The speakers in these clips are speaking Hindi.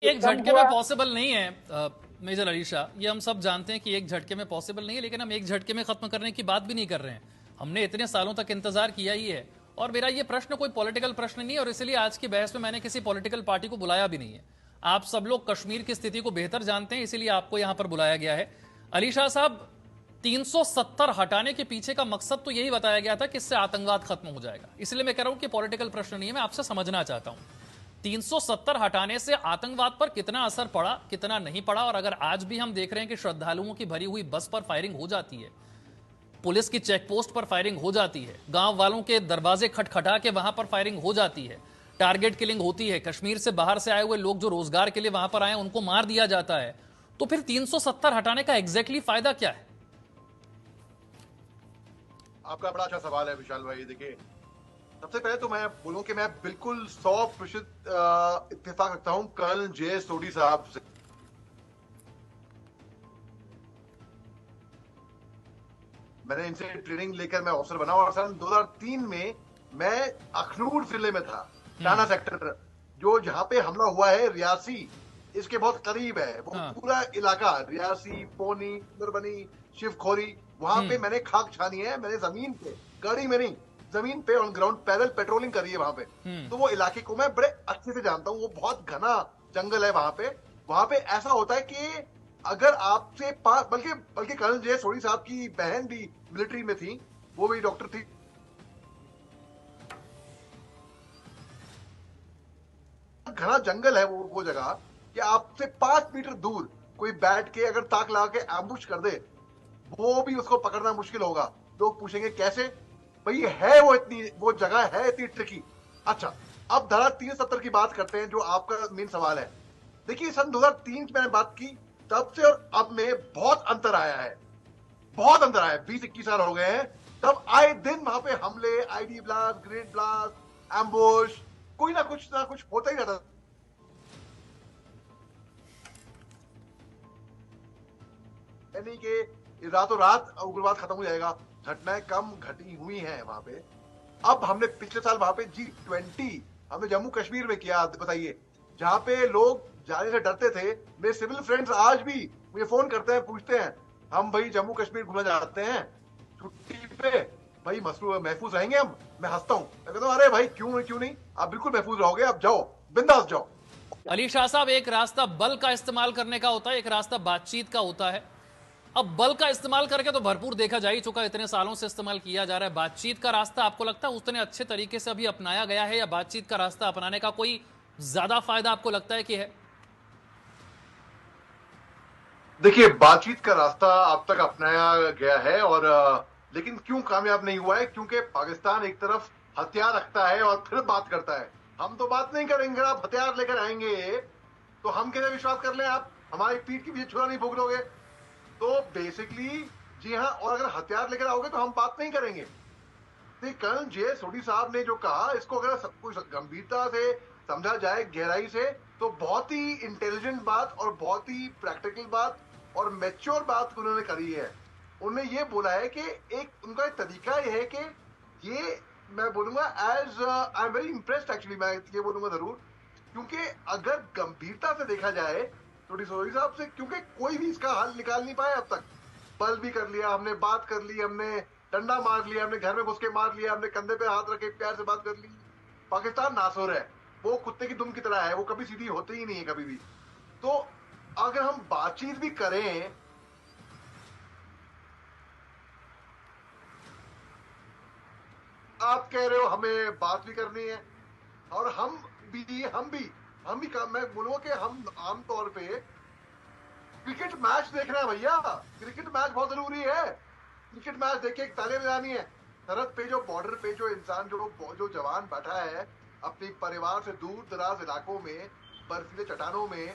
एक कम झटके में हुआ। पॉसिबल नहीं है मेजर अली शाह, ये हम सब जानते हैं कि एक झटके में पॉसिबल नहीं है, लेकिन हम एक झटके में खत्म करने की बात भी नहीं कर रहे हैं। हमने इतने सालों तक इंतजार किया ही है। और मेरा ये प्रश्न कोई पॉलिटिकल प्रश्न नहीं है, और इसलिए आज की बहस में मैंने किसी पॉलिटिकल पार्टी को बुलाया भी नहीं है। आप सब लोग कश्मीर की स्थिति को बेहतर जानते हैं, इसीलिए आपको यहां पर बुलाया गया है। अली शाह साहब, 370 हटाने के पीछे का मकसद तो यही बताया गया था कि इससे आतंकवाद खत्म हो जाएगा। इसलिए मैं कह रहा हूं कि पॉलिटिकल प्रश्न नहीं है, मैं आपसे समझना चाहता हूं 370 हटाने से आतंकवाद पर कितना असर पड़ा, कितना नहीं पड़ा। और अगर आज भी हम देख रहे हैं कि श्रद्धालुओं की भरी हुई बस पर फायरिंग हो जाती है, पुलिस की चेकपोस्ट पर फायरिंग हो जाती है, गांव वालों के दरवाजे खटखटा के वहां पर फायरिंग हो जाती है, टारगेट किलिंग होती है, कश्मीर से बाहर से आए हुए लोग जो रोजगार के लिए वहां पर आए उनको मार दिया जाता है, तो फिर 370 हटाने का एग्जैक्टली फायदा क्या है? आपका बड़ा अच्छा सवाल है विशाल भाई। देखिए, सबसे पहले तो मैं बोलूं कि मैं बिल्कुल 100% इत्तेफाक रखता हूं कर्नल जे सोडी साहब से। मैंने इनसे ट्रेनिंग लेकर मैं ऑफिसर बना, और सन 2003 में मैं अखनूर जिले में था, टाना सेक्टर, जो जहां पे हमला हुआ है रियासी, इसके बहुत करीब है। वो हाँ। पूरा इलाका रियासी, पोनी, नरबनी, शिवखोरी, वहां पे मैंने खाक छानी है। मैंने जमीन पे, गाड़ी में नहीं, जमीन पे ऑन ग्राउंड पैदल पेट्रोलिंग करी है वहां पे। तो वो इलाके को मैं बड़े अच्छे से जानता हूँ। वो बहुत घना जंगल है वहां पे। वहां पे ऐसा होता है कि अगर आपसे बल्कि बल्कि कर्नल जे सोडी साहब की बहन भी मिलिट्री में थी, वो भी डॉक्टर थी। घना जंगल है वो जगह कि आपसे 5 मीटर दूर कोई बैठ के अगर ताक लगा के एम्बुश कर दे, वो भी उसको पकड़ना मुश्किल होगा। लोग पूछेंगे कैसे? भाई है वो जगह है इतनी ट्रिकी। अच्छा, अब धारा 370 की बात करते हैं, जो आपका मेन सवाल है। देखिए, सन 2003 की मैंने बात की, तब से और अब में बहुत अंतर आया है। बहुत अंतर आया है। 20-21 साल हो गए हैं। तब आए दिन वहां पे हमले, ID blast, grenade blast, ambush, कोई ना कुछ होता ही रहता। यानी कि रातों रात उग्रवाद खत्म हो जाएगा। घटनाएं कम घटी हुई हैं वहां पे। अब हमने पिछले साल वहां पे G20 हमने जम्मू कश्मीर में किया, बताइए, जहां पे लोग जाने से डरते थे। मेरे सिविल फ्रेंड्स आज भी मुझे फोन करते हैं, पूछते हैं, हम भाई जम्मू कश्मीर घूमना चाहते हैं छुट्टी पे, भाई मसरूफ महफूज रहेंगे हम? मैं हंसता हूं, मैं कहता हूं अरे भाई क्यों नहीं, आप बिल्कुल महफूज रहोगे, आप जाओ, बिंदास जाओ। अली शाह साहब, एक रास्ता बल का इस्तेमाल करने का होता है, एक रास्ता बातचीत का होता है। अब बल का इस्तेमाल करके तो भरपूर देखा जा ही चुका, इतने सालों से इस्तेमाल किया जा रहा है। बातचीत का रास्ता आपको लगता है उतने अच्छे तरीके से अभी अपनाया गया है, या बातचीत का रास्ता अपनाने का कोई ज्यादा फायदा आपको लगता है कि है? देखिए, बातचीत का रास्ता अब तक अपनाया गया है, और लेकिन क्यों कामयाब नहीं हुआ है? क्योंकि पाकिस्तान एक तरफ हथियार रखता है और फिर बात करता है। हम तो बात नहीं करेंगे, आप हथियार लेकर आएंगे तो हम कैसे विश्वास कर लें? आप हमारी पीठ के पीछे छुरा नहीं भोग दोगे तो बेसिकली, जी हाँ। और अगर हथियार लेकर आओगे तो हम बात नहीं करेंगे। तो कर्नल जे सोडी साहब ने जो कहा, इसको अगर सब कुछ गंभीरता से समझा जाए, गहराई से, तो बहुत ही इंटेलिजेंट बात और बहुत ही प्रैक्टिकल बात और मैच्योर बात उन्होंने करी है। उन्होंने ये बोला है कि एक उनका एक तरीका ये है कि ये, मैं बोलूंगा, as I am very impressed actually, मैं ये बोलूंगा जरूर, क्योंकि अगर गंभीरता से देखा जाए तो सोडी साहब से, क्योंकि कोई भी इसका हल निकाल नहीं पाया अब तक। बल भी कर लिया हमने, बात कर ली हमने, डंडा मार लिया हमने, घर में घुस के मार लिया हमने, कंधे पे हाथ रखे प्यार से बात कर ली। पाकिस्तान नासुर है, वो कुत्ते की दुम की तरह है, वो कभी सीधी होती ही नहीं है कभी भी। तो अगर हम बातचीत भी करें, आप कह रहे हो हमें बात भी करनी है, और हम भी मैं बोलूंगा कि हम आमतौर पे क्रिकेट मैच देखना है भैया। क्रिकेट मैच बहुत जरूरी है। क्रिकेट मैच देख के एक तालियां बजानी है। सरहद पे जो, बॉर्डर पे जो इंसान, जो जवान बैठा है अपनी परिवार से दूर दराज इलाकों में, बर्फीले चट्टानों में,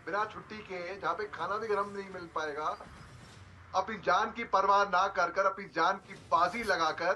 बिना छुट्टी के, जहां पे खाना भी गर्म नहीं मिल पाएगा, अपनी जान की परवाह ना कर कर, अपनी जान की बाजी लगाकर